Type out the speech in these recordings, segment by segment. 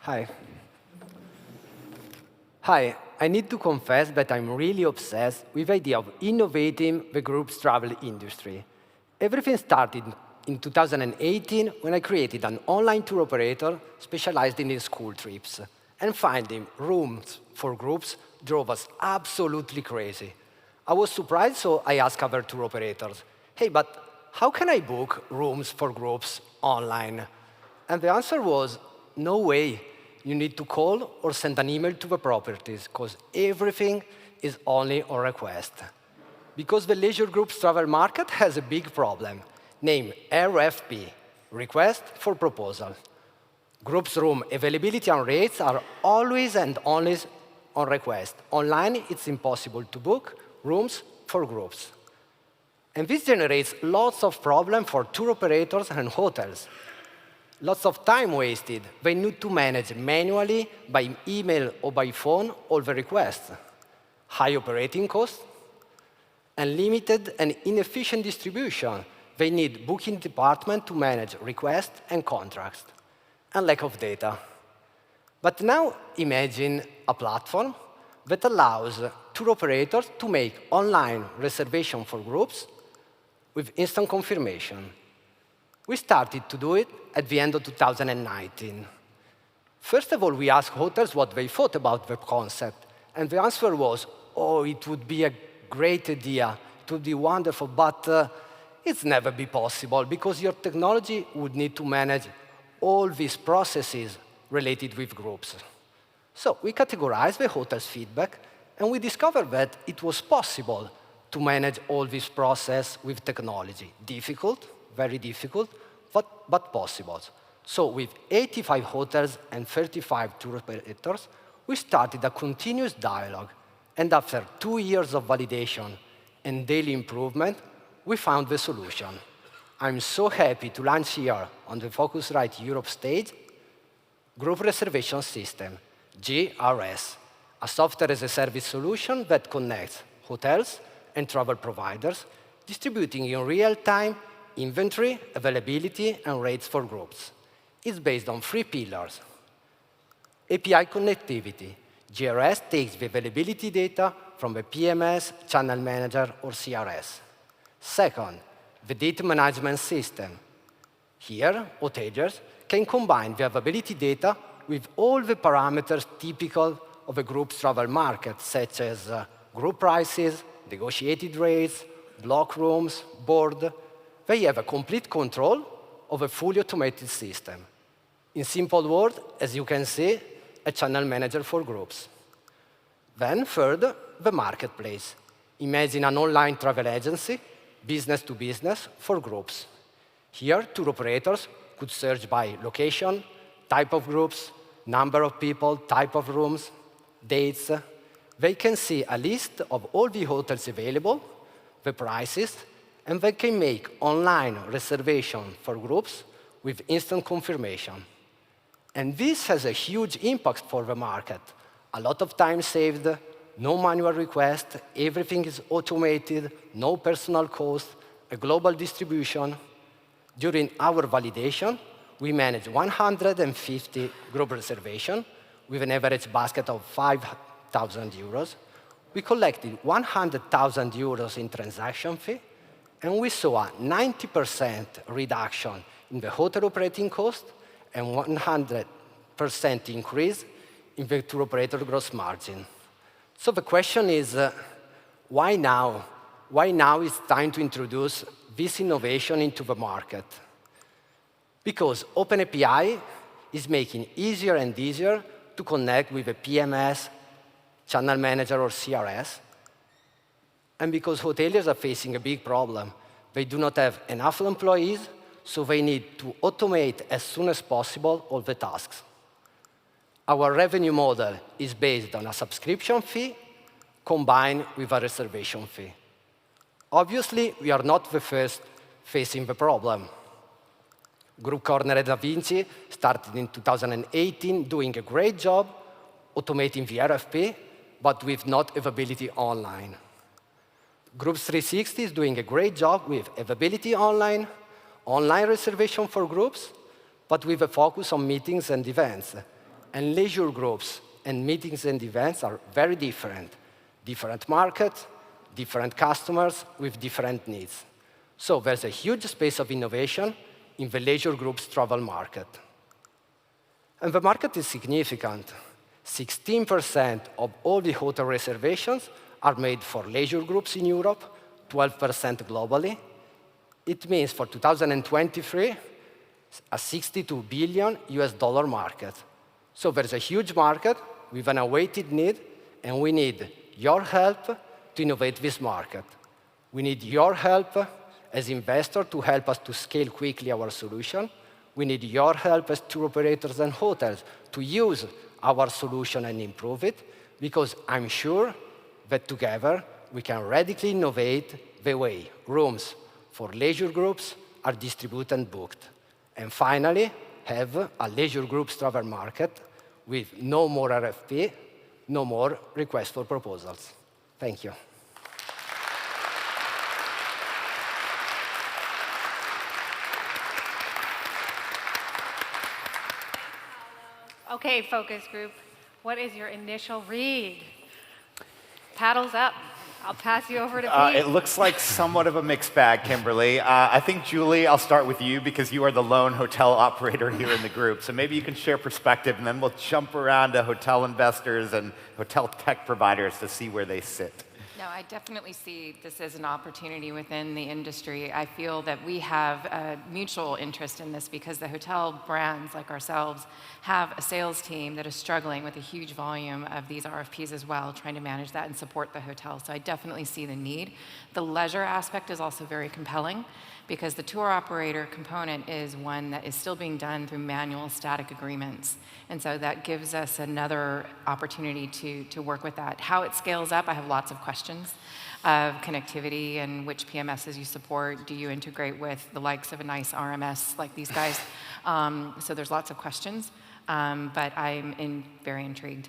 Hi. Hi, I need to confess that I'm really obsessed with the idea of innovating the group's travel industry. Everything started in 2018 when I created an online tour operator specialized in school trips. And finding rooms for groups drove us absolutely crazy. I was surprised, so I asked other tour operators, hey, but how can I book rooms for groups online? And the answer was, no way. You need to call or send an email to the properties, because everything is only on request. Because the leisure groups travel market has a big problem, named RFP, Request for Proposal. Groups room availability and rates are always and only on request. Online, it's impossible to book rooms for groups. And this generates lots of problems for tour operators and hotels. Lots of time wasted. They need to manage manually by email or by phone all the requests. High operating costs and limited and inefficient distribution. They need booking department to manage requests and contracts, and lack of data. But now imagine a platform that allows tour operators to make online reservation for groups with instant confirmation. We started to do it at the end of 2019. First of all, we asked hotels what they thought about the concept. And the answer was, oh, it would be a great idea. It would be wonderful, but it's never be possible because your technology would need to manage all these processes related with groups. So we categorized the hotel's feedback, and we discovered that it was possible to manage all this process with technology. Difficult, very difficult, but possible. So with 85 hotels and 35 tour operators, we started a continuous dialogue. And after 2 years of validation and daily improvement, we found the solution. I'm so happy to launch here on the Phocuswright Europe stage, Group Reservation System, GRS, a software-as-a-service solution that connects hotels and travel providers, distributing in real time inventory, availability, and rates for groups. It's based on 3 pillars. API connectivity. GRS takes the availability data from the PMS, channel manager, or CRS. Second, the data management system. Here, hoteliers can combine the availability data with all the parameters typical of a group's travel market, such as group prices, negotiated rates, block rooms, board. They have a complete control of a fully automated system. In simple words, as you can see, a channel manager for groups. Then third, the marketplace. Imagine an online travel agency, business to business, for groups. Here, tour operators could search by location, type of groups, number of people, type of rooms, dates. They can see a list of all the hotels available, the prices, and they can make online reservation for groups with instant confirmation. And this has a huge impact for the market. A lot of time saved, no manual request, everything is automated, no personal cost, a global distribution. During our validation, we managed 150 group reservations with an average basket of 5,000 euros. We collected 100,000 euros in transaction fee, and we saw a 90% reduction in the hotel operating cost and 100% increase in the tour operator gross margin. So the question is, why now? Why now it's time to introduce this innovation into the market? Because OpenAPI is making easier and easier to connect with a PMS, channel manager, or CRS. And because hoteliers are facing a big problem. They do not have enough employees, so they need to automate as soon as possible all the tasks. Our revenue model is based on a subscription fee combined with a reservation fee. Obviously, we are not the first facing the problem. Group Corner at Da Vinci started in 2018 doing a great job automating the RFP, but with not availability online. Groups 360 is doing a great job with availability online, online reservation for groups, but with a focus on meetings and events. and leisure groups and meetings and events are very different. Different markets, different customers with different needs. So there's a huge space of innovation in the leisure groups travel market. And the market is significant. 16% of all the hotel reservations are made for leisure groups in Europe, 12% globally. It means for 2023, a $62 billion US market. So there's a huge market with an awaited need, and we need your help to innovate this market. We need your help as investors to help us to scale quickly our solution. We need your help as tour operators and hotels to use our solution and improve it, because I'm sure that together we can radically innovate the way rooms for leisure groups are distributed and booked. And finally, have a leisure groups travel market with no more RFP, no more requests for proposals. Thank you. Okay, focus group, what is your initial read? Paddles up. I'll pass you over to Pete. It looks like somewhat of a mixed bag, Kimberly. I think, Julie, I'll start with you because you are the lone hotel operator here in the group. So maybe you can share perspective, and then we'll jump around to hotel investors and hotel tech providers to see where they sit. No, I definitely see this as an opportunity within the industry. I feel that we have a mutual interest in this because the hotel brands like ourselves have a sales team that is struggling with a huge volume of these RFPs as well, trying to manage that and support the hotel. So I definitely see the need. The leisure aspect is also very compelling because the tour operator component is one that is still being done through manual static agreements. And so that gives us another opportunity to work with that. How it scales up, I have lots of questions of connectivity and which PMSs you support. Do you integrate with the likes of a nice RMS like these guys? So there's lots of questions, but I'm very intrigued.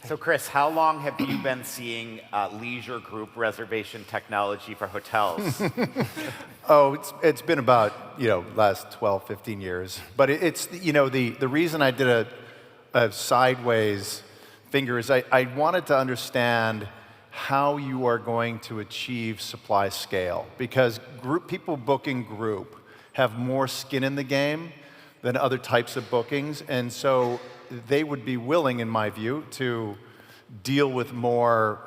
So Chris, how long have you been seeing leisure group reservation technology for hotels? Oh, it's been about, last 12, 15 years. But it's, the reason I did a sideways finger is I wanted to understand how you are going to achieve supply scale. Because people booking group have more skin in the game than other types of bookings. And so they would be willing, in my view, to deal with more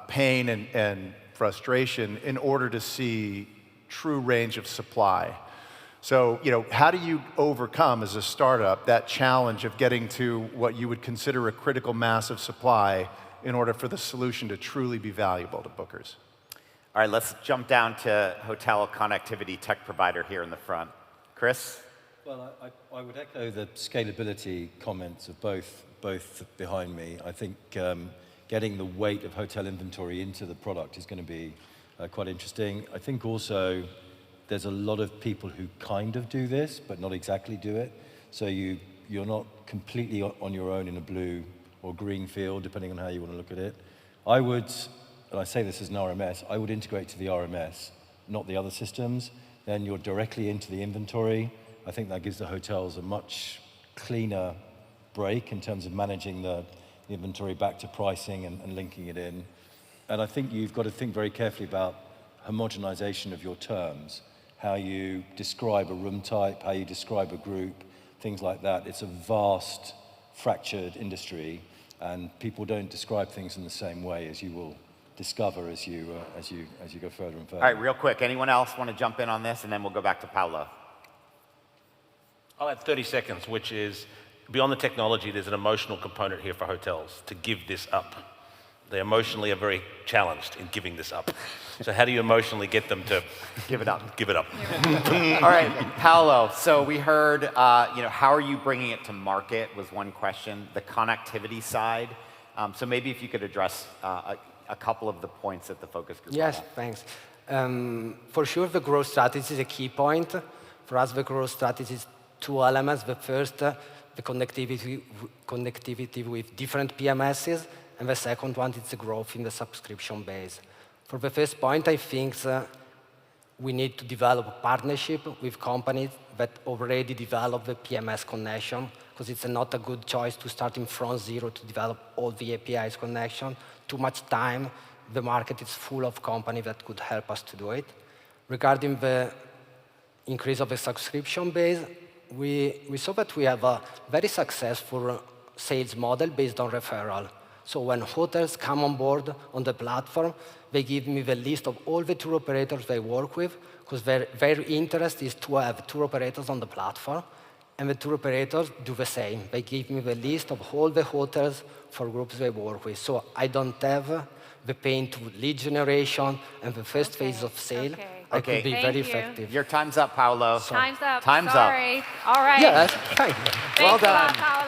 pain and frustration in order to see true range of supply. So, how do you overcome, as a startup, that challenge of getting to what you would consider a critical mass of supply in order for the solution to truly be valuable to bookers? All right, let's jump down to hotel connectivity tech provider here in the front. Chris? Well, I would echo the scalability comments of both behind me. I think getting the weight of hotel inventory into the product is going to be quite interesting. I think also there's a lot of people who kind of do this, but not exactly do it. So you're not completely on your own in a blue or green field, depending on how you want to look at it. I would, and I say this as an RMS, I would integrate to the RMS, not the other systems. Then you're directly into the inventory. I think that gives the hotels a much cleaner break in terms of managing the inventory back to pricing and linking it in. And I think you've got to think very carefully about homogenization of your terms, how you describe a room type, how you describe a group, things like that. It's a vast, fractured industry, and people don't describe things in the same way, as you will discover as you go further and further. All right, real quick, anyone else want to jump in on this, and then we'll go back to Paolo. I'll add 30 seconds, which is, beyond the technology, there's an emotional component here for hotels to give this up. They emotionally are very challenged in giving this up. So how do you emotionally get them to give it up? Give it up. All right, Paolo, so we heard, how are you bringing it to market was one question, the connectivity side. So maybe if you could address a couple of the points that the focus group Yes, thanks. For sure, the growth strategy is a key point. For us, the growth strategy is two elements. The first, the connectivity with different PMSs, and the second one is the growth in the subscription base. For the first point, I think we need to develop a partnership with companies that already develop the PMS connection, because it's not a good choice to start from zero to develop all the APIs connection. Too much time. The market is full of companies that could help us to do it. Regarding the increase of the subscription base, we saw that we have a very successful sales model based on referral. So when hotels come on board on the platform, they give me the list of all the tour operators they work with, because their interest is to have tour operators on the platform, and the tour operators do the same. They give me the list of all the hotels for groups they work with. So I don't have the pain to lead generation and the first phase of sale. Okay. I could be Thank very you. effective. Your time's up, Paolo. Time's up. Time's up. Sorry. All right. Yes, thank you. Thanks Well a lot, done. Paolo.